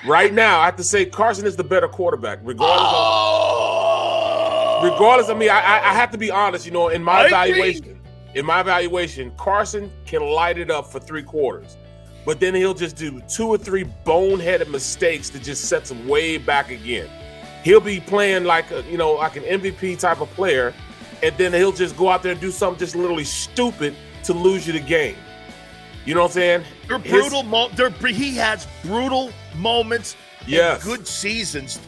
Right now, I have to say Carson is the better quarterback, regardless of me. I have to be honest. In my evaluation, Carson can light it up for 3 quarters, but then he'll just do 2 or 3 boneheaded mistakes that just sets him way back again. He'll be playing like an MVP type of player, and then he'll just go out there and do something just literally stupid to lose you the game. You know what I'm saying? They're brutal. He has brutal moments. Yes. And good seasons.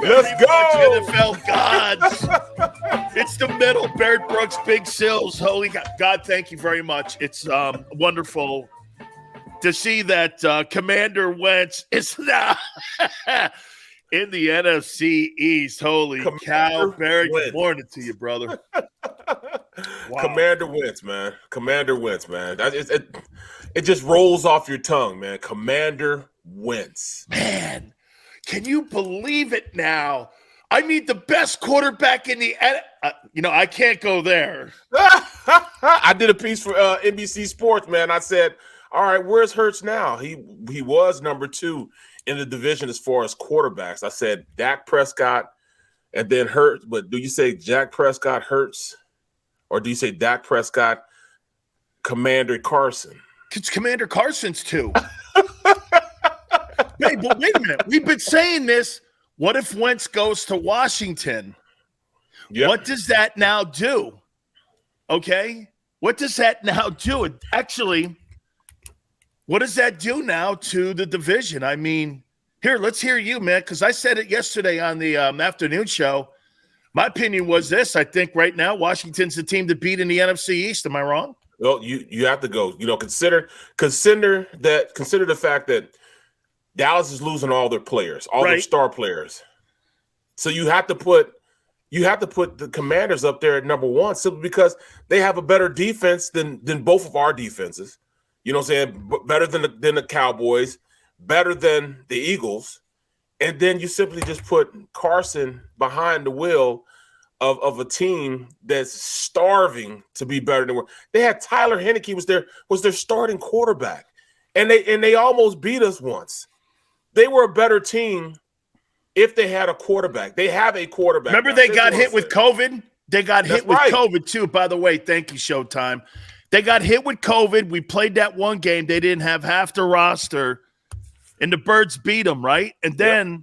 Let's go, NFL gods. It's the middle. Barrett Brooks, Big Sills. Holy God, thank you very much. It's wonderful to see that Commander Wentz is now in the NFC East. Holy cow, Barrett. Good morning to you, brother. Wow. Commander Wentz, man. It just rolls off your tongue, man. Commander Wentz. Man. Can you believe it now? I mean, the best quarterback in the I can't go there. I did a piece for NBC Sports, man. I said, all right, where's Hurts now? He was number 2 in the division as far as quarterbacks. I said Dak Prescott and then Hurts. But do you say Dak Prescott, Hurts? Or do you say Dak Prescott, Commander Carson? It's Commander Carson's 2. Hey, but wait a minute. We've been saying this. What if Wentz goes to Washington? Yep. What does that now do? Okay? What does that now do? Actually, what does that do now to the division? I mean, here, let's hear you, man, because I said it yesterday on the afternoon show. My opinion was this. I think right now Washington's the team to beat in the NFC East. Am I wrong? Well, you have to go. Consider the fact that Dallas is losing all their players, all their star players. So you have to put the Commanders up there at number 1 simply because they have a better defense than both of our defenses. You know what I'm saying? Better than the Cowboys, better than the Eagles. And then you simply just put Carson behind the wheel of a team that's starving to be better than they had. Tyler Heineke was their starting quarterback. And they almost beat us once. They were a better team if they had a quarterback. They have a quarterback. Remember they got hit with COVID? They got hit with COVID too, by the way. Thank you, Showtime. They got hit with COVID. We played that one game. They didn't have half the roster, and the Birds beat them, right? And then,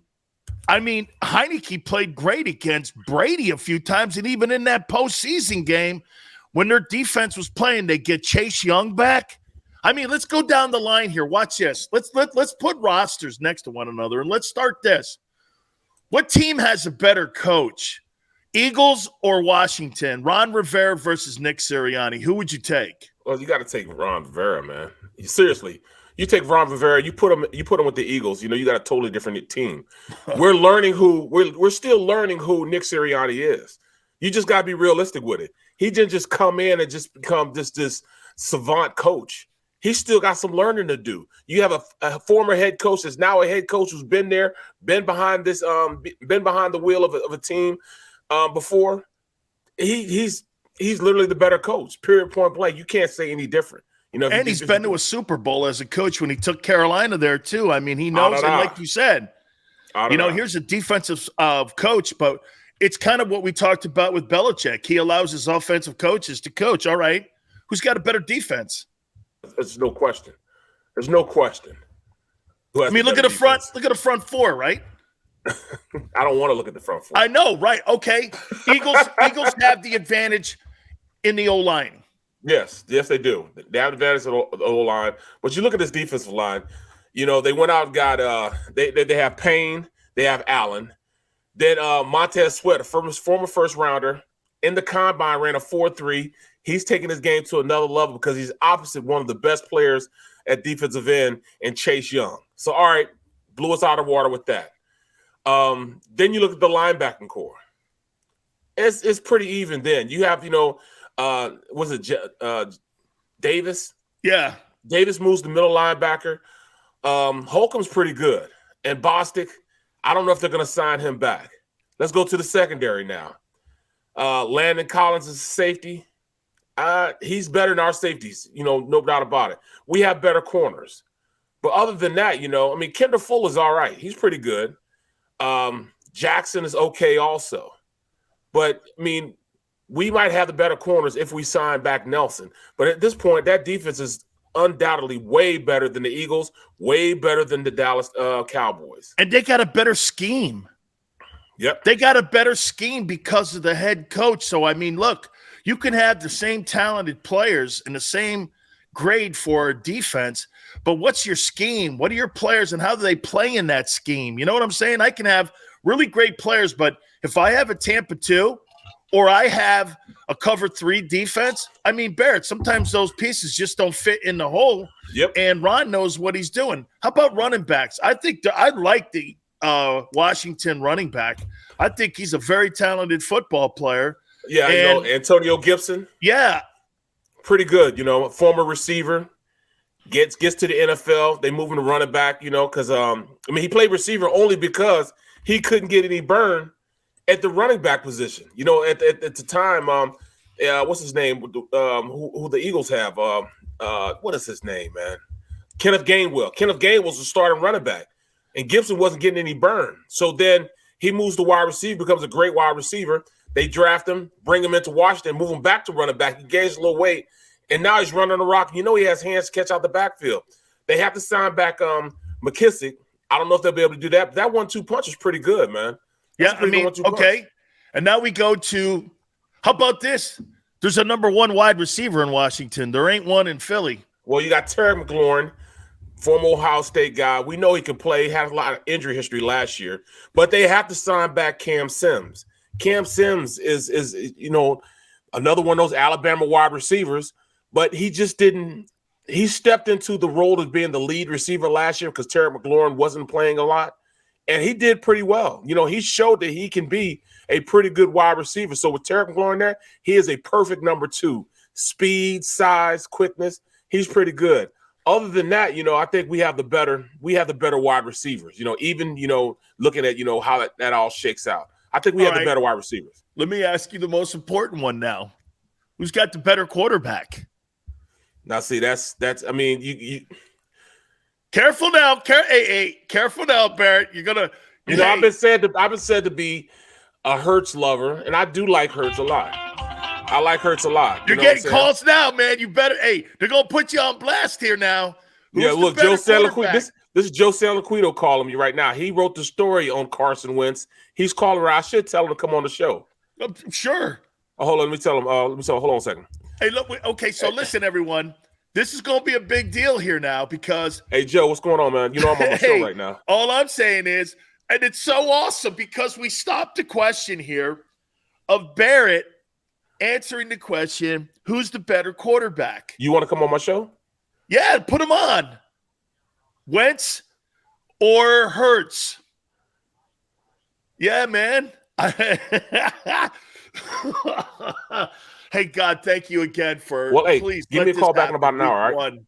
I mean, Heineke played great against Brady a few times, and even in that postseason game, when their defense was playing, they get Chase Young back. I mean, let's go down the line here. Watch this. Let's put rosters next to one another, and let's start this. What team has a better coach, Eagles or Washington? Ron Rivera versus Nick Sirianni. Who would you take? Well, you got to take Ron Rivera, man. Seriously, you take Ron Rivera, you put him with the Eagles. You got a totally different team. We're still learning who Nick Sirianni is. You just got to be realistic with it. He didn't just come in and just become this savant coach. He's still got some learning to do. You have a former head coach that's now a head coach who's been there, been behind the wheel of a team before. He's literally the better coach. Period. Point blank. You can't say any different. And he's been to a Super Bowl as a coach when he took Carolina there too. I mean, he knows. And like you said, here's a defensive coach, but it's kind of what we talked about with Belichick. He allows his offensive coaches to coach. All right, who's got a better defense? There's no question. I mean, look at the front. Look at the front 4, right? I don't want to look at the front 4. I know, right? Okay. Eagles have the advantage in the O-line. Yes, they do. They have the advantage of the O-line. But you look at this defensive line. They went out and got they have Payne, they have Allen. Then Montez Sweat, a former first rounder, in the combine ran a 4.3. He's taking his game to another level because he's opposite one of the best players at defensive end in Chase Young. So, all right, blew us out of water with that. Then you look at the linebacking core. It's pretty even then. You have, was it Davis? Yeah. Davis moves the middle linebacker. Holcomb's pretty good. And Bostic, I don't know if they're going to sign him back. Let's go to the secondary now. Landon Collins is safety. He's better than our safeties, no doubt about it. We have better corners. But other than that, Kendall Fuller's all right. He's pretty good. Jackson is okay also. But, we might have the better corners if we sign back Nelson. But at this point, that defense is undoubtedly way better than the Eagles, way better than the Dallas Cowboys. And they got a better scheme. Yep. They got a better scheme because of the head coach. So, look, you can have the same talented players and the same grade for defense, but what's your scheme? What are your players and how do they play in that scheme? You know what I'm saying? I can have really great players, but if I have a Tampa 2 or I have a cover 3 defense, Barrett, sometimes those pieces just don't fit in the hole. Yep. And Ron knows what he's doing. How about running backs? I think I like the Washington running back. I think he's a very talented football player. Yeah, Antonio Gibson. Yeah. Pretty good, former receiver, gets to the NFL. They move him to running back, because he played receiver only because he couldn't get any burn at the running back position. At the time, what's his name? Who the Eagles have? What is his name, man? Kenneth Gainwell. Kenneth Gainwell was the starting running back, and Gibson wasn't getting any burn. So then he moves to wide receiver, becomes a great wide receiver. They draft him, bring him into Washington, move him back to running back. He gains a little weight, and now he's running the rock. He has hands to catch out the backfield. They have to sign back McKissick. I don't know if they'll be able to do that, but that 1-2 punch is pretty good, man. Okay. And now we go to – how about this? There's a number 1 wide receiver in Washington. There ain't one in Philly. Well, you got Terry McLaurin, former Ohio State guy. We know he can play. He had a lot of injury history last year. But they have to sign back Cam Sims. Cam Sims is another one of those Alabama wide receivers, but he just didn't – he stepped into the role of being the lead receiver last year because Terry McLaurin wasn't playing a lot, and he did pretty well. He showed that he can be a pretty good wide receiver. So with Terry McLaurin there, he is a perfect number 2. Speed, size, quickness, he's pretty good. Other than that, I think we have the better wide receivers. Even looking at how that all shakes out. I think we have the better wide receivers. Let me ask you the most important one now. Who's got the better quarterback? Now, see, that's. You careful now, careful now, Barrett. You're gonna. I've been said to be a Hurts lover, and I do like Hurts a lot. I like Hurts a lot. You're getting calls now, man. You better. They're gonna put you on blast here now. Who's look, Joe Salaquito. This is Joe Salaquito calling me right now. He wrote the story on Carson Wentz. He's calling her. I should tell him to come on the show. Sure. Oh, hold on. Let me tell him. Hold on a second. Hey, look. Okay, so listen, everyone. This is going to be a big deal here now because. Hey, Joe, what's going on, man? I'm on my show right now. All I'm saying is, and it's so awesome because we stopped the question here of Barrett answering the question, who's the better quarterback? You want to come on my show? Yeah, put him on. Wentz or Hurts? Yeah, man. Hey, God, thank you again for. Well, hey, please give me a call back in about an hour, all right?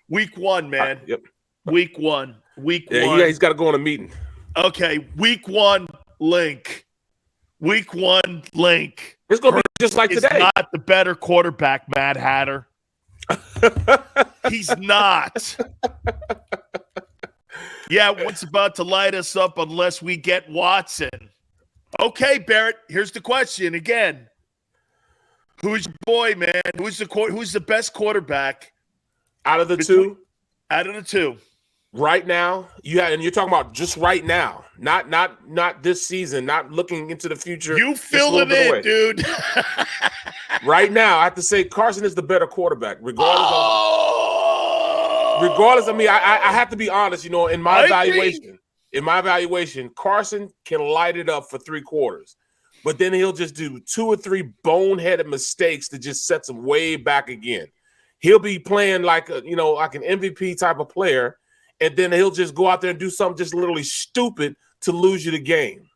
Week 1, man. Yep. Week 1. Yeah, he's got to go on a meeting. Okay, week 1 link. Week 1 link. It's going to be just like today. He's not the better quarterback, Mad Hatter. He's not. Yeah, what's about to light us up unless we get Watson? Okay, Barrett, here's the question again. Who's your boy, man? Who's the best quarterback out of the two? Out of the two. Right now, and you're talking about just right now, not this season, not looking into the future. You fill it in, dude. Right now, I have to say Carson is the better quarterback, regardless. I mean, I have to be honest. In my evaluation, Carson can light it up for 3 quarters, but then he'll just do 2 or 3 boneheaded mistakes that just sets him way back again. He'll be playing like an MVP type of player. And then he'll just go out there and do something just literally stupid to lose you the game.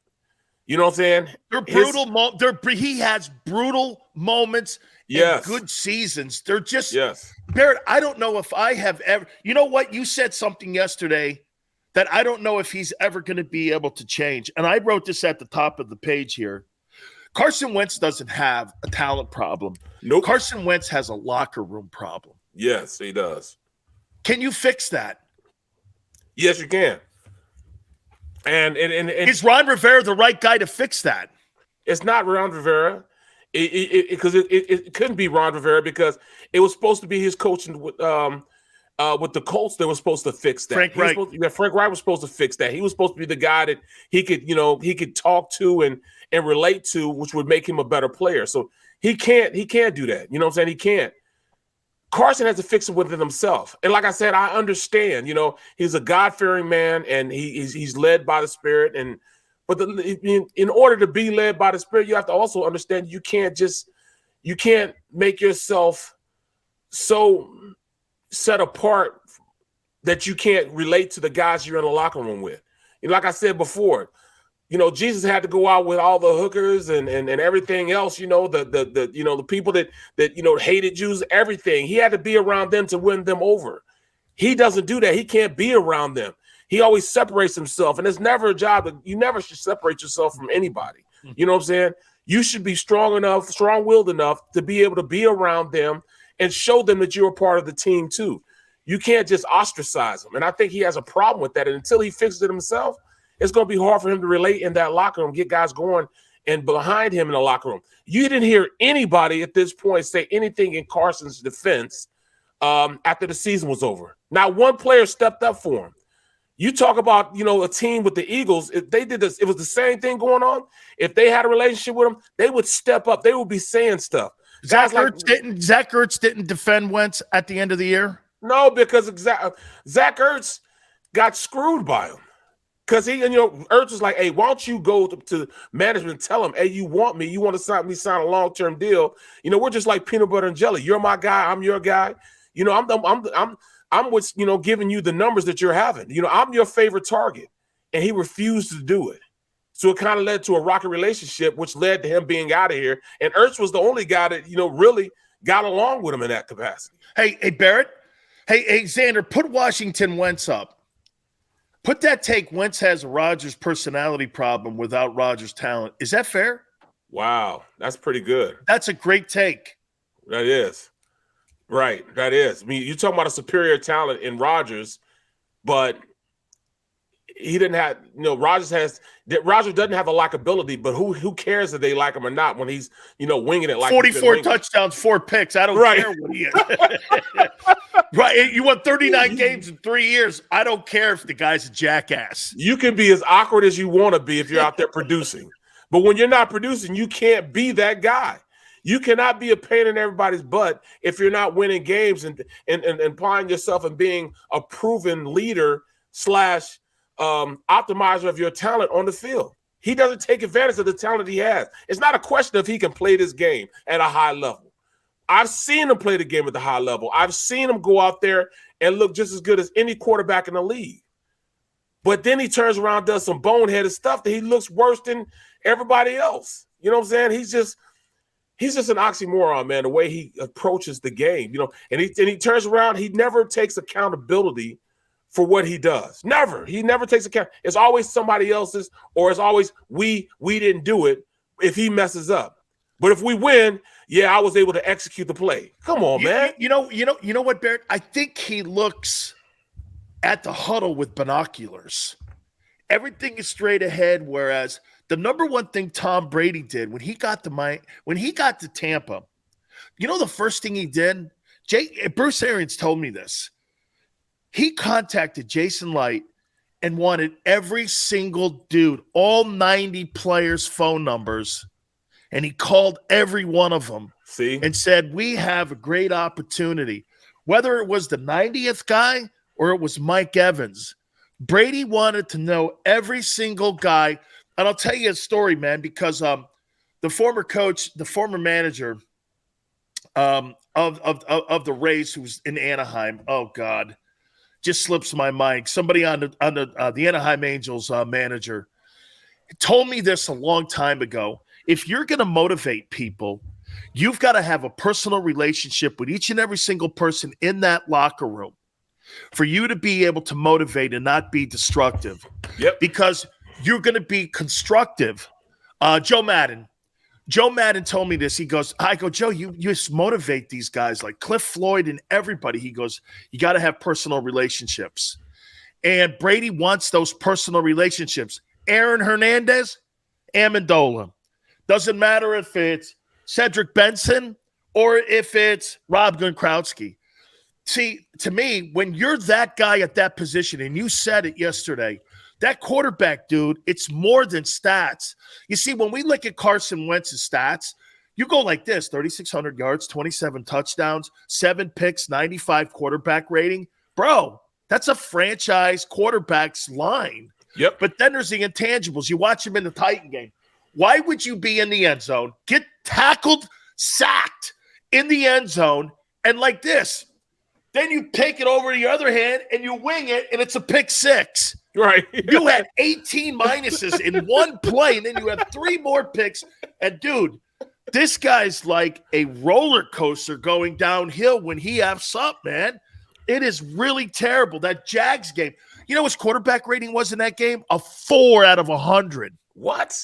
You know what I'm saying? They're brutal. He has brutal moments. Yes. And good seasons. They're just. Yes. Barrett, I don't know if I have ever. You know what? You said something yesterday that I don't know if he's ever going to be able to change. And I wrote this at the top of the page here. Carson Wentz doesn't have a talent problem. Nope. Carson Wentz has a locker room problem. Yes, he does. Can you fix that? Yes, you can. And is Ron Rivera the right guy to fix that? It's not Ron Rivera. It couldn't be Ron Rivera because it was supposed to be his coaching with the Colts. They were supposed to fix that. Frank Wright was supposed to fix that. He was supposed to be the guy that he could talk to and relate to, which would make him a better player. So he can't do that. You know what I'm saying? He can't. Carson has to fix it within himself. And like I said, I understand. He's a God-fearing man, and he's led by the Spirit. But in order to be led by the Spirit, you have to also understand you can't make yourself so set apart that you can't relate to the guys you're in the locker room with. Like I said before, Jesus had to go out with all the hookers and everything else, the people that hated Jews, everything. He had to be around them to win them over. He doesn't do that. He can't be around them. He always separates himself, and it's never a job you never should separate yourself from anybody. You know what I'm saying? You should be strong-willed enough to be able to be around them and show them that you're a part of the team too. You can't just ostracize them. And I think he has a problem with that. And until he fixes it himself, it's going to be hard for him to relate in that locker room, get guys going and behind him in the locker room. You didn't hear anybody at this point say anything in Carson's defense after the season was over. Not one player stepped up for him. You talk about, a team with the Eagles. If they did this, it was the same thing going on. If they had a relationship with him, they would step up. They would be saying stuff. Zach Ertz didn't defend Wentz at the end of the year? No, because Zach Ertz got screwed by him. Because Ertz was like, hey, why don't you go to management and tell him, hey, you want to sign a long-term deal. We're just like peanut butter and jelly. You're my guy. I'm your guy. I'm what's, giving you the numbers that you're having. I'm your favorite target. And he refused to do it. So it kind of led to a rocky relationship, which led to him being out of here. And Ertz was the only guy that, really got along with him in that capacity. Hey, Barrett. Hey, Xander, put Washington Wentz up. Put that take, Wentz has a Rodgers personality problem without Rodgers talent. Is that fair? Wow, that's pretty good. That's a great take. That is. Right, that is. I mean, you're talking about a superior talent in Rodgers, but he didn't have, Rodgers doesn't have a likability, but who cares if they like him or not when he's, winging it like 44 touchdowns, 4 picks. I don't care what he is. Right. You won 39 games in 3 years. I don't care if the guy's a jackass. You can be as awkward as you want to be if you're out there producing. But when you're not producing, you can't be that guy. You cannot be a pain in everybody's butt if you're not winning games and applying yourself and being a proven leader / optimizer of your talent on the field. He doesn't take advantage of the talent he has. It's not a question of he can play this game at a high level. I've seen him play the game at the high level. I've seen him go out there and look just as good as any quarterback in the league. But then he turns around, does some boneheaded stuff that he looks worse than everybody else. You know what I'm saying? He's just an oxymoron, man, the way he approaches the game. And he turns around, he never takes accountability for what he does. Never. He never takes account. It's always somebody else's, or it's always we didn't do it if he messes up. But if we win, I was able to execute the play. Come on, man. You know what, Barrett? I think he looks at the huddle with binoculars. Everything is straight ahead, whereas the number one thing Tom Brady did when he got to Tampa, the first thing he did, Bruce Arians told me this. He contacted Jason Light and wanted every single dude, all 90 players' phone numbers, and he called every one of them and said, we have a great opportunity. Whether it was the 90th guy or it was Mike Evans, Brady wanted to know every single guy. And I'll tell you a story, man, because the former coach, the former manager of the Rays, who's in Anaheim, oh God, just slips my mind. Somebody on the Anaheim Angels manager told me this a long time ago. If you're going to motivate people, you've got to have a personal relationship with each and every single person in that locker room. for you to be able to motivate and not be destructive. Yep. Because you're going to be constructive. Joe Madden told me this. He goes, I go, Joe, you just motivate these guys like Cliff Floyd and everybody. He goes, you got to have personal relationships. And Brady wants those personal relationships. Aaron Hernandez, Amendola. Doesn't matter if it's Cedric Benson or if it's Rob Gronkowski. See, to me, when you're that guy at that position, and you said it yesterday, that quarterback, dude, it's more than stats. You see, when we look at Carson Wentz's stats, you go like this: 3,600 yards, 27 touchdowns, 7 picks, 95 quarterback rating. Bro, that's a franchise quarterback's line. Yep. But then there's the intangibles. You watch him in the Titan game. Why would you be in the end zone, get tackled, sacked in the end zone, and like this? Then you take it over to your other hand and you wing it, and it's a pick six. Right. You had 18 minuses in one play, and then you had 3 more picks. And, dude, this guy's like a roller coaster going downhill when he F's up, man. It is really terrible. That Jags game, you know what his quarterback rating was in that game? A 4 out of 100. What?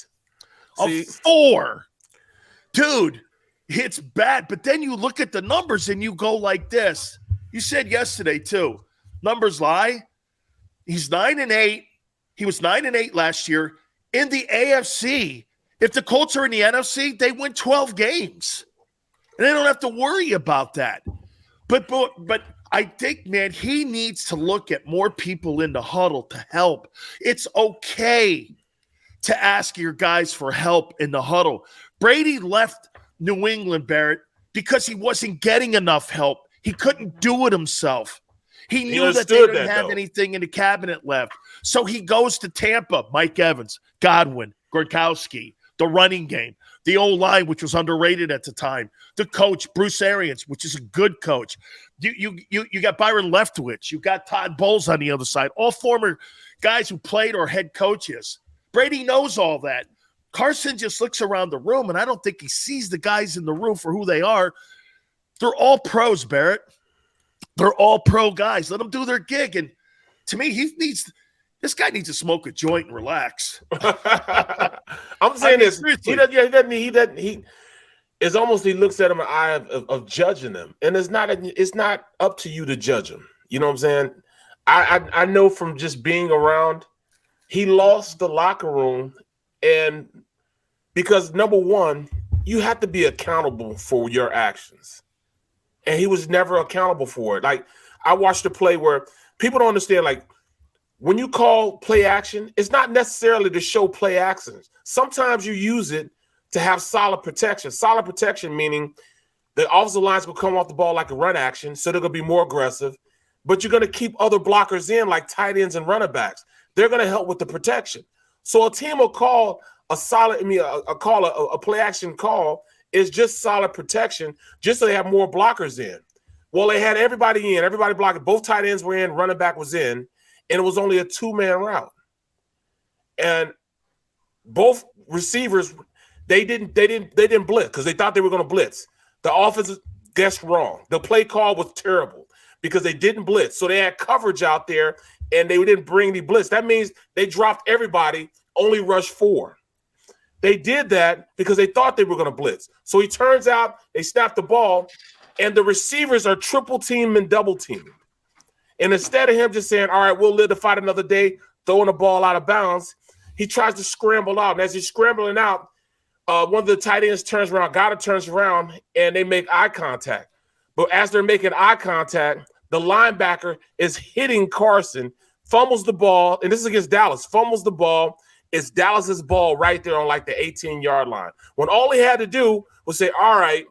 A 4. Dude, it's bad. But then you look at the numbers and you go like this. You said yesterday, too, numbers lie. He's 9-8. He was 9-8 last year in the AFC. If the Colts are in the NFC, they win 12 games. And they don't have to worry about that. But I think, man, he needs to look at more people in the huddle to help. It's okay to ask your guys for help in the huddle. Brady left New England, Barrett, because he wasn't getting enough help. He couldn't do it himself. He knew that they didn't have anything in the cabinet left. So he goes to Tampa, Mike Evans, Godwin, Gronkowski, the running game, the O-line, which was underrated at the time, the coach, Bruce Arians, which is a good coach. You got Byron Leftwich. You got Todd Bowles on the other side, all former guys who played or head coaches. Brady knows all that. Carson just looks around the room, and I don't think he sees the guys in the room for who they are. They're all pros, Barrett. They're all pro guys. Let them do their gig. And to me, this guy needs to smoke a joint and relax. I'm saying this. He looks at them an eye of judging them. And it's not up to you to judge them. You know what I'm saying? I know from just being around, he lost the locker room. And because, number one, you have to be accountable for your actions. And he was never accountable for it. Like, I watched a play where people don't understand, like, when you call play action, it's not necessarily to show play actions. Sometimes you use it to have solid protection. Solid protection meaning the offensive lines will come off the ball like a run action, so they're going to be more aggressive. But you're going to keep other blockers in, like tight ends and running backs. They're going to help with the protection. So a team will call a play action call is just solid protection, just so they have more blockers in. Well, they had everybody in, everybody blocking. Both tight ends were in, running back was in, and it was only a 2-man route. And both receivers, they didn't blitz because they thought they were going to blitz. The offense guessed wrong. The play call was terrible because they didn't blitz. So they had coverage out there, and they didn't bring the blitz. That means they dropped everybody, only rushed 4. They did that because they thought they were going to blitz. So he turns out they snapped the ball, and the receivers are triple team and double teaming. And instead of him just saying, all right, we'll live to fight another day, throwing the ball out of bounds, he tries to scramble out. And as he's scrambling out, one of the tight ends turns around, Goddard turns around, and they make eye contact. But as they're making eye contact, the linebacker is hitting Carson, fumbles the ball, and this is against Dallas, fumbles the ball. It's Dallas's ball right there on like the 18-yard line. When all he had to do was say, all right,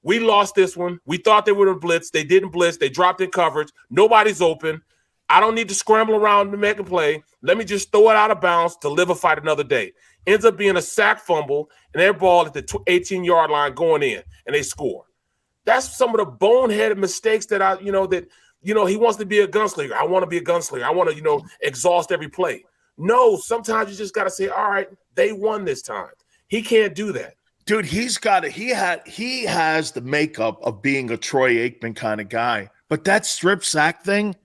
we lost this one. We thought they would have blitzed. They didn't blitz. They dropped in coverage. Nobody's open. I don't need to scramble around to make a play. Let me just throw it out of bounds to live a fight another day. Ends up being a sack fumble, and their ball at the 18-yard line going in, and they score. That's some of the boneheaded mistakes that he wants to be a gunslinger. I want to be a gunslinger. I want to, exhaust every play. No, sometimes you just got to say, all right, they won this time. He can't do that. Dude, he has the makeup of being a Troy Aikman kind of guy. But that strip sack thing,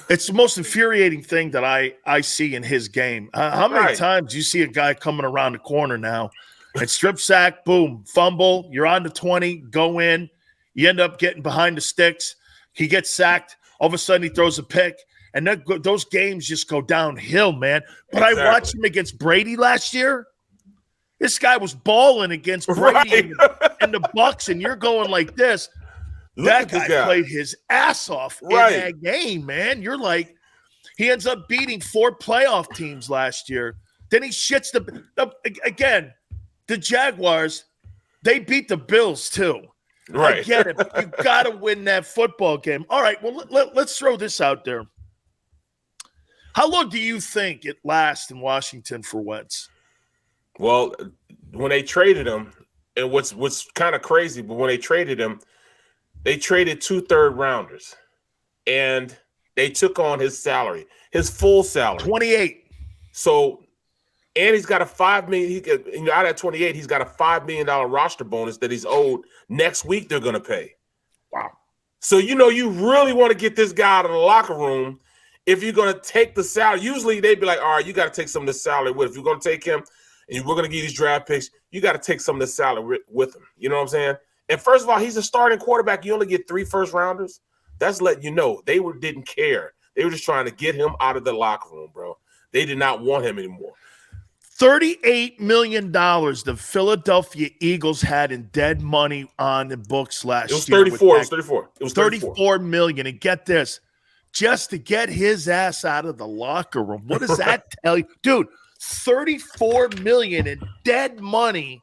It's the most infuriating thing that I see in his game. How many times do you see a guy coming around the corner now and strip sack, boom, fumble, you're on the 20, go in, you end up getting behind the sticks, he gets sacked, all of a sudden he throws a pick, and those games just go downhill, man. But exactly. I watched him against Brady last year. This guy was balling against Brady and the Bucks, and you're going like this. That guy played his ass off in that game, man. You're like, he ends up beating 4 playoff teams last year. Then he shits again, the Jaguars, they beat the Bills too. Right. I get it. You got to win that football game. All right, well, let's throw this out there. How long do you think it lasts in Washington for Wentz? Well, when they traded him, and what's kind of crazy, but when they traded him, they traded 2 third-rounders, and they took on his salary, his full salary, 28. So, and he's got a $5 million. Out of 28, he's got a $5 million roster bonus that he's owed. Next week, they're going to pay. Wow. So you really want to get this guy out of the locker room if you're going to take the salary. Usually, they'd be like, all right, you got to take some of the salary with. If you're going to take him, and we're going to give you these draft picks, you got to take some of the salary with him. You know what I'm saying? And first of all, he's a starting quarterback. You only get 3 first-rounders. That's letting you know they didn't care. They were just trying to get him out of the locker room, bro. They did not want him anymore. $38 million the Philadelphia Eagles had in dead money on the books last year. It was 34. It was 34 million. And get this, just to get his ass out of the locker room. What does that tell you? Dude, $34 million in dead money.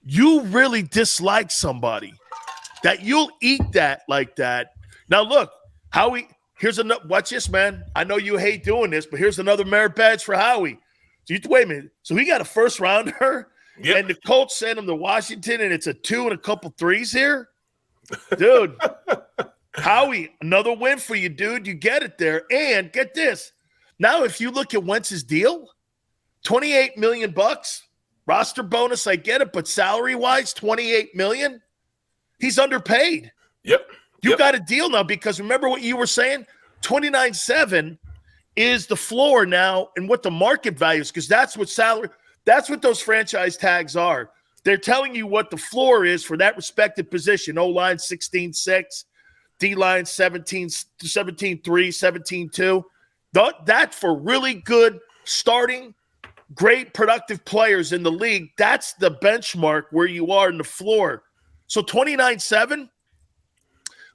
You really dislike somebody that you'll eat that like that. Now, look, Howie, here's another. Watch this, man. I know you hate doing this, but here's another merit badge for Howie. So wait a minute. So he got a first rounder, and the Colts sent him to Washington, and it's a 2 and a couple 3s here? Dude, Howie, another win for you, dude. You get it there. And get this. Now, if you look at Wentz's deal, $28 million. Roster bonus, I get it, but salary-wise, $28 million. He's underpaid. Yep. You got a deal now because remember what you were saying? 29.7 is the floor now and what the market value is, because that's what those franchise tags are. They're telling you what the floor is for that respective position. O-line 16.6, D-line 17.3, 17.2. That for really good starting great productive players in the league, that's the benchmark where you are in the floor. So 29.7,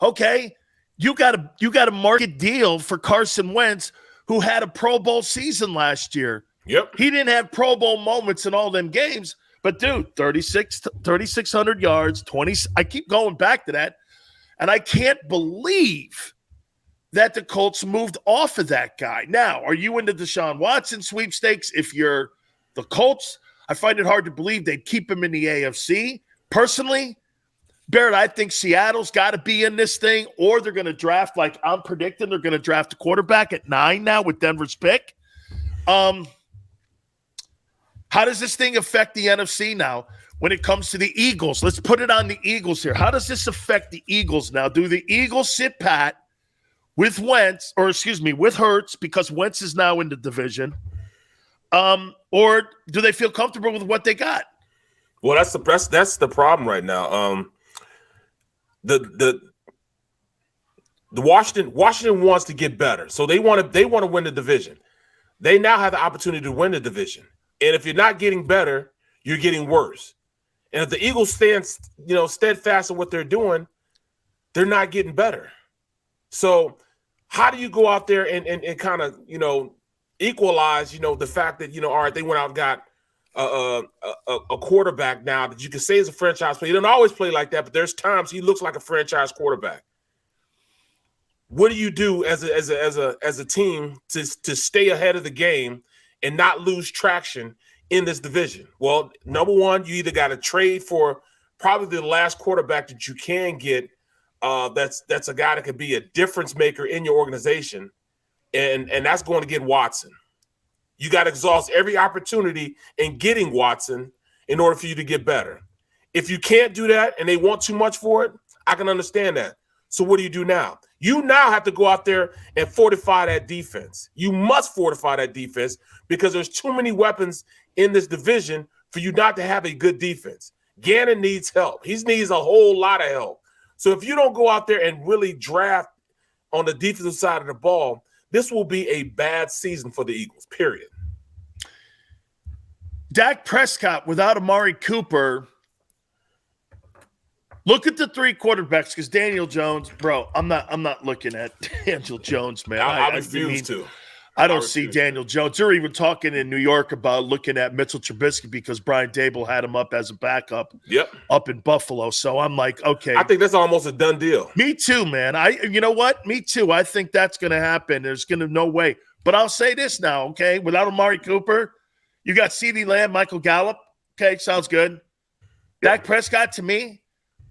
okay, you got a market deal for Carson Wentz, who had a Pro Bowl season last year. Yep. He didn't have Pro Bowl moments in all them games, but dude, 3,600 yards, 20. I keep going back to that, and I can't believe that the Colts moved off of that guy. Now, are you into Deshaun Watson sweepstakes? If you're the Colts, I find it hard to believe they'd keep him in the AFC. Personally, Barrett, I think Seattle's got to be in this thing, or they're going to draft, like I'm predicting, they're going to draft a quarterback at 9 now with Denver's pick. How does this thing affect the NFC now when it comes to the Eagles? Let's put it on the Eagles here. How does this affect the Eagles now? Do the Eagles sit pat with with Hurts, because Wentz is now in the division? Or do they feel comfortable with what they got? Well, that's the problem right now. The Washington wants to get better, so they want to win the division. They now have the opportunity to win the division, and if you're not getting better, you're getting worse. And if the Eagles stand steadfast in what they're doing, they're not getting better. So how do you go out there and kind of, equalize, the fact that, all right, they went out and got a quarterback now that you can say is a franchise player. He doesn't always play like that, but there's times he looks like a franchise quarterback. What do you do as a team to stay ahead of the game and not lose traction in this division? Well, number one, you either got to trade for probably the last quarterback that you can get. That's a guy that could be a difference maker in your organization, and that's going to get Watson. You got to exhaust every opportunity in getting Watson in order for you to get better. If you can't do that and they want too much for it, I can understand that. So what do you do now? You now have to go out there and fortify that defense. You must fortify that defense because there's too many weapons in this division for you not to have a good defense. Gannon needs help. He needs a whole lot of help. So if you don't go out there and really draft on the defensive side of the ball, this will be a bad season for the Eagles, period. Dak Prescott without Amari Cooper. Look at the three quarterbacks because Daniel Jones, bro. I'm not looking at Daniel Jones, man. I refuse to. I don't see Daniel Jones. They're even talking in New York about looking at Mitchell Trubisky because Brian Dable had him up as a backup. Yep. Up in Buffalo. So I'm like, okay. I think that's almost a done deal. Me too, man. You know what? Me too. I think that's going to happen. There's going to no way. But I'll say this now, okay? Without Amari Cooper, you got CeeDee Lamb, Michael Gallup. Okay, sounds good. Dak Prescott, to me,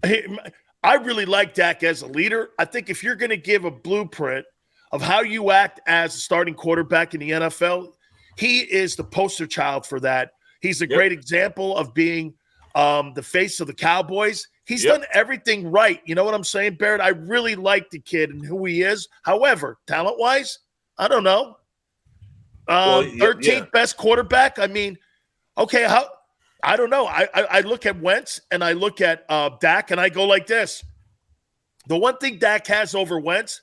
I really like Dak as a leader. I think if you're going to give a blueprint of how you act as a starting quarterback in the NFL, he is the poster child for that. He's a great example of being the face of the Cowboys. He's done everything right. You know what I'm saying, Barrett? I really like the kid and who he is. However, talent-wise, I don't know. 13th best quarterback. I mean, okay, I don't know. I look at Wentz and I look at Dak and I go like this. The one thing Dak has over Wentz,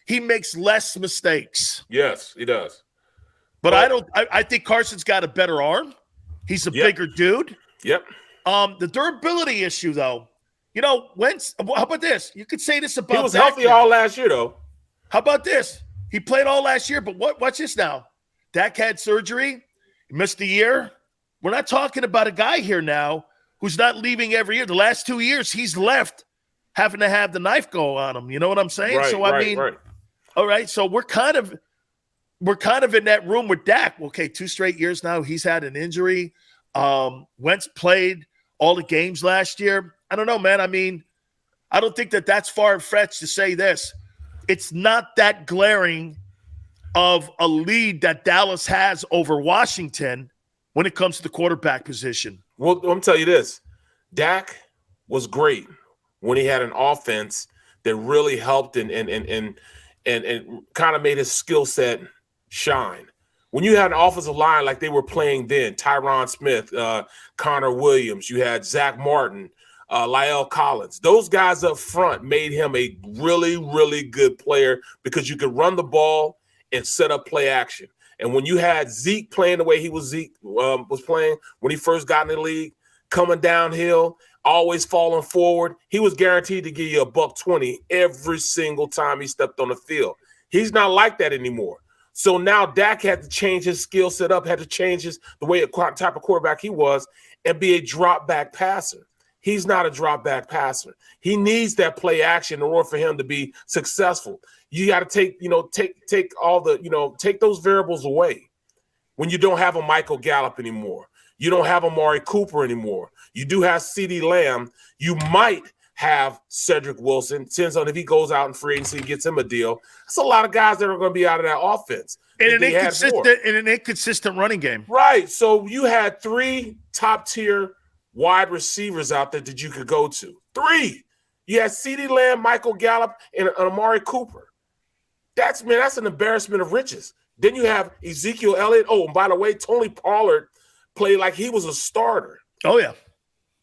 he makes less mistakes. Yes, he does. But I think Carson's got a better arm. He's a bigger dude. Yep. The durability issue, though. You know, Wentz, how about this? You could say this about He was healthy all last year, though. How about this? He played all last year, but watch this now. Dak had surgery. He missed a year. We're not talking about a guy here now who's not leaving every year. The last 2 years, he's left having to have the knife go on him. You know what I'm saying? Right, so, I mean, all right. So we're kind of in that room with Dak. Okay, 2 straight years now. He's had an injury. Wentz played all the games last year. I don't know, man. I mean, I don't think that's far-fetched to say this. It's not that glaring of a lead that Dallas has over Washington when it comes to the quarterback position. Well, let me tell you this. Dak was great when he had an offense that really helped and kind of made his skill set shine. When you had an offensive line like they were playing then, Tyron Smith, Connor Williams, you had Zach Martin, Lyle Collins. Those guys up front made him a really, really good player because you could run the ball and set up play action. And when you had Zeke playing the way Zeke was playing when he first got in the league, coming downhill, always falling forward, he was guaranteed to give you $120 every single time he stepped on the field. He's not like that anymore. So now Dak had to change his skill set up, had to change the way type of quarterback he was and be a drop back passer. He's not a drop back passer. He needs that play action in order for him to be successful. You got to take those variables away when you don't have a Michael Gallup anymore. You don't have Amari Cooper anymore. You do have CeeDee Lamb. You might have Cedric Wilson. Depends on if he goes out in free agency and gets him a deal. That's a lot of guys that are going to be out of that offense. And an inconsistent running game. Right. So you had 3 top-tier wide receivers out there that you could go to. 3. You had CeeDee Lamb, Michael Gallup, and Amari Cooper. That's an embarrassment of riches. Then you have Ezekiel Elliott. Oh, and by the way, Tony Pollard played like he was a starter. Oh, yeah.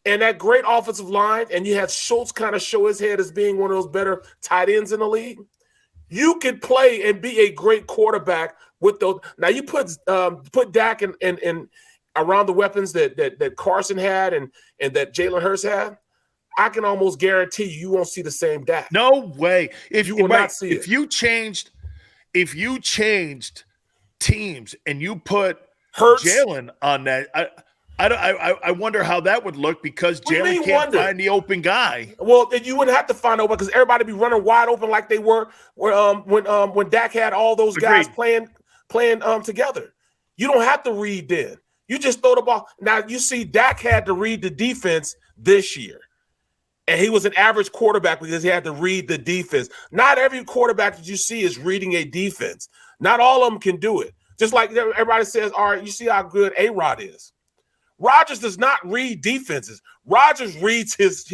And that great offensive line, and you had Schultz kind of show his head as being one of those better tight ends in the league. You could play and be a great quarterback with those. Now you put Dak in around the weapons that Carson had and that Jalen Hurts had. I can almost guarantee you won't see the same Dak. No way. If you will not see it. If you changed teams and you put Hurts, Jalen on that, I wonder how that would look because Jalen can't find the open guy. Well, then you wouldn't have to find open because everybody be running wide open like they were when Dak had all those guys playing together. You don't have to read then. You just throw the ball. Now you see Dak had to read the defense this year. And he was an average quarterback because he had to read the defense. Not every quarterback that you see is reading a defense. Not all of them can do it. Just like everybody says, all right, you see how good A-Rod is. Rodgers does not read defenses. Rodgers reads his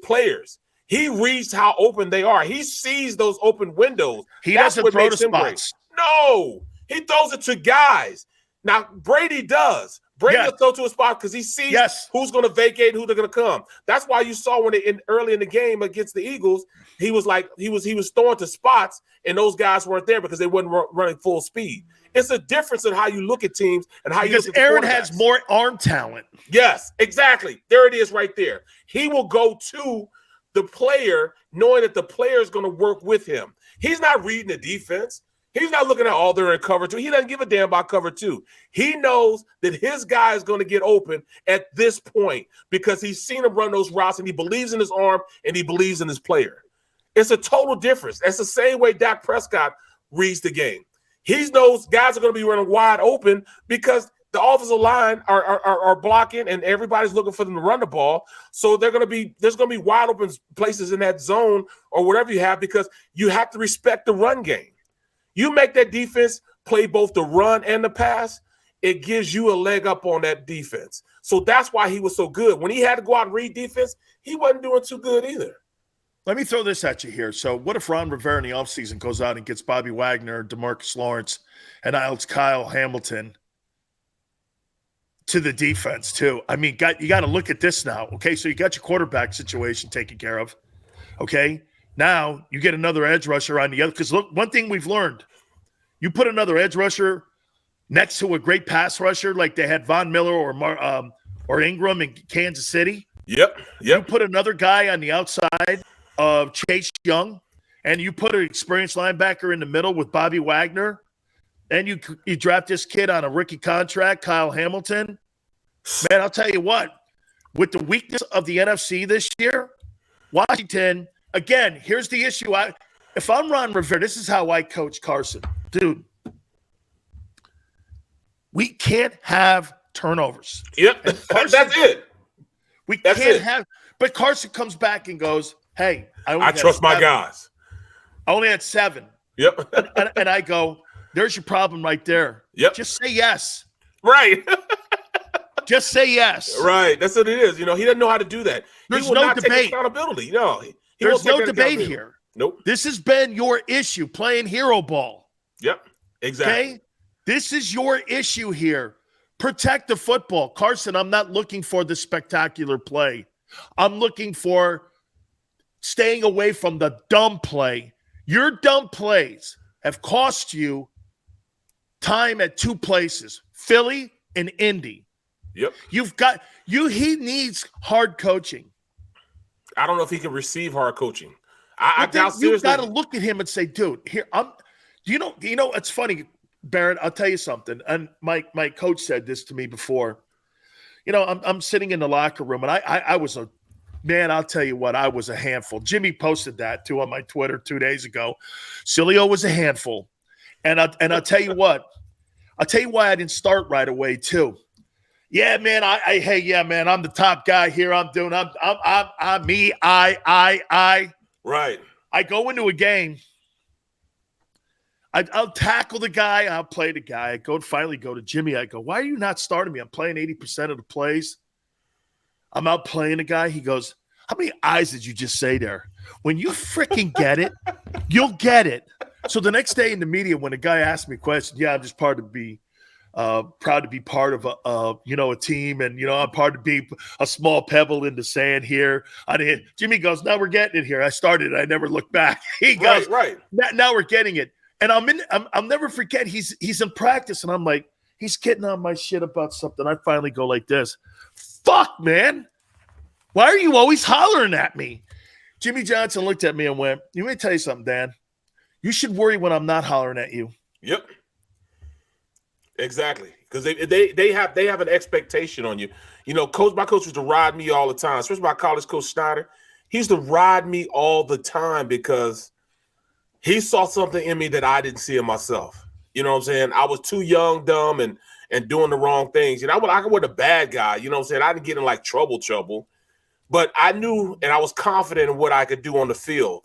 players. He reads how open they are. He sees those open windows. He doesn't throw to spots. No, he throws it to guys. Now, Brady does. Brady will throw to a spot because he sees who's going to vacate and who they're going to come. That's why you saw when early in the game against the Eagles, he was throwing to spots, and those guys weren't there because they weren't running full speed. It's a difference in how you look at teams and how you look at Aaron has more arm talent. Yes, exactly. There it is right there. He will go to the player knowing that the player is going to work with him. He's not reading the defense. He's not looking at all they're in cover two. He doesn't give a damn about cover two. He knows that his guy is going to get open at this point because he's seen him run those routes and he believes in his arm and he believes in his player. It's a total difference. That's the same way Dak Prescott reads the game. He knows guys are going to be running wide open because the offensive line are blocking and everybody's looking for them to run the ball. So there's going to be wide open places in that zone or whatever you have because you have to respect the run game. You make that defense play both the run and the pass, it gives you a leg up on that defense. So that's why he was so good. When he had to go out and read defense, he wasn't doing too good either. Let me throw this at you here. So what if Ron Rivera in the offseason goes out and gets Bobby Wagner, DeMarcus Lawrence, and Kyle Hamilton to the defense too? I mean, you got to look at this now. Okay, so you got your quarterback situation taken care of. Okay. Now you get another edge rusher on the other. Because look, one thing we've learned, you put another edge rusher next to a great pass rusher like they had Von Miller or Ingram in Kansas City. Yep. You put another guy on the outside of Chase Young, and you put an experienced linebacker in the middle with Bobby Wagner, and you draft this kid on a rookie contract, Kyle Hamilton. Man, I'll tell you what, with the weakness of the NFC this year, Washington – again, here's the issue. If I'm Ron Rivera, this is how I coach Carson. Dude, we can't have turnovers. Yep, Carson, that's it. We can't have – but Carson comes back and goes, hey, I trust my guys. I only had 7. Yep. and I go, there's your problem right there. Yep. Just say yes. Right. Just say yes. Right. That's what it is. He doesn't know how to do that. There's no debate. Take accountability. No. There's no debate here. Nope. This has been your issue, playing hero ball. Yep, exactly. Okay? This is your issue here. Protect the football. Carson, I'm not looking for the spectacular play. I'm looking for staying away from the dumb play. Your dumb plays have cost you time at 2 places, Philly and Indy. Yep. He needs hard coaching. I don't know if he can receive hard coaching. You've got to look at him and say, dude, here you know, it's funny, Barrett, I'll tell you something. And my coach said this to me before. I'm sitting in the locker room and I was I'll tell you what, I was a handful. Jimmy posted that too on my Twitter 2 days ago. Sileo was a handful. And I'll tell you what, I'll tell you why I didn't start right away too. Yeah, man. Man. I'm the top guy here. I'm me. Right. I go into a game. I'll tackle the guy. I'll play the guy. I finally go to Jimmy. I go, why are you not starting me? I'm playing 80% of the plays. I'm out playing the guy. He goes, how many eyes did you just say there? When you freaking get it, you'll get it. So the next day in the media, when a guy asked me a question, yeah, I'm just proud to be part of a team, and I'm proud to be a small pebble in the sand here. Jimmy goes, now we're getting it here. I started, I never looked back. He goes, right. Now we're getting it. And I'll never forget. He's in practice, and I'm like, he's getting on my shit about something. I finally go like this, fuck, man. Why are you always hollering at me? Jimmy Johnson looked at me and went, let me tell you something, Dan. You should worry when I'm not hollering at you. Yep. Exactly. Because they have an expectation on you. My coach used to ride me all the time, especially my college coach Snyder. He used to ride me all the time because he saw something in me that I didn't see in myself. You know what I'm saying? I was too young, dumb, and doing the wrong things. I wasn't a bad guy. You know what I'm saying? I didn't get in like trouble. But I knew and I was confident in what I could do on the field,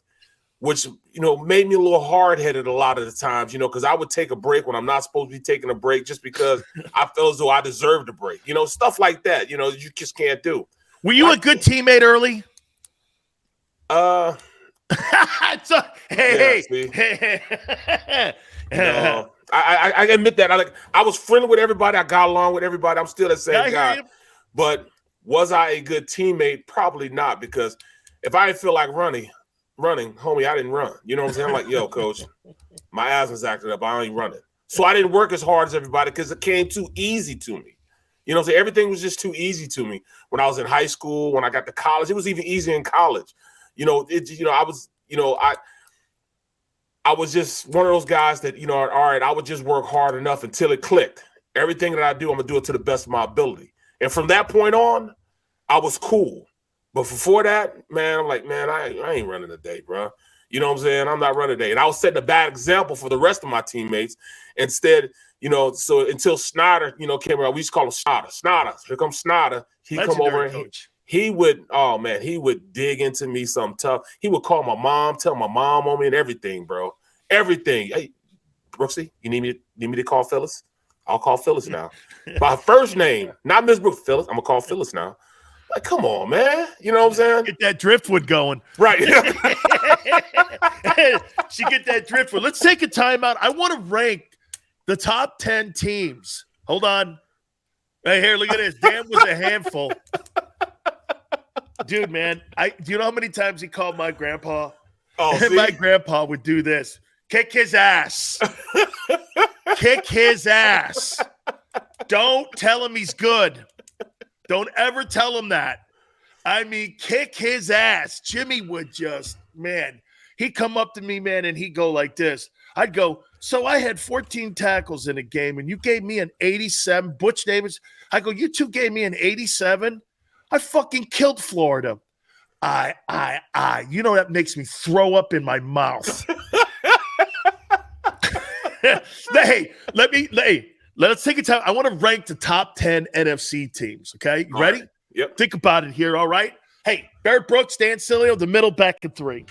which, made me a little hard-headed a lot of the times, because I would take a break when I'm not supposed to be taking a break just because I felt as though I deserved a break. Stuff like that, you just can't do. Were you a good teammate early? Hey. No, I admit that. I was friendly with everybody. I got along with everybody. I'm still the same guy. But was I a good teammate? Probably not, because if I didn't feel like running, homie, I didn't run. You know what I'm saying? I'm like, yo, coach, my asthma's acting up. I ain't running. So I didn't work as hard as everybody because it came too easy to me. You know what I'm saying? Everything was just too easy to me when I was in high school, when I got to college. It was even easier in college. I was just one of those guys that, all right, I would just work hard enough until it clicked. Everything that I do, I'm going to do it to the best of my ability. And from that point on, I was cool. But before that, man, I'm like, man, I ain't running today, bro. You know what I'm saying? I'm not running today. And I was setting a bad example for the rest of my teammates. Instead, so until Snyder, came around, we used to call him Snyder. Snyder, here comes Snyder. He'd come over and he would dig into me something tough. He would call my mom, tell my mom on me and everything, bro. Everything. Hey, Brooksy, you need me to call Phyllis? I'll call Phyllis now. By first name, not Miss Brooks, Phyllis. I'm going to call Phyllis now. Like, come on, man. You know what I'm saying? Get that driftwood going. Right. She get that driftwood. Let's take a timeout. I want to rank the top 10 teams. Hold on. Right here, look at this. Dan was a handful. Dude, man, do you know how many times he called my grandpa? Oh, and my grandpa would do this. Kick his ass. Kick his ass. Don't tell him he's good. Don't ever tell him that. I mean, kick his ass. Jimmy would just, man, he'd come up to me, man, and he'd go like this. I'd go, so I had 14 tackles in a game, and you gave me an 87. Butch Davis, I go, you two gave me an 87? I fucking killed Florida. That makes me throw up in my mouth. Let's take a time. I want to rank the top 10 NFC teams, okay? You ready? Right. Yep. Think about it here, all right? Hey, Barrett Brooks, Dan Sileo, the middle, back at 3.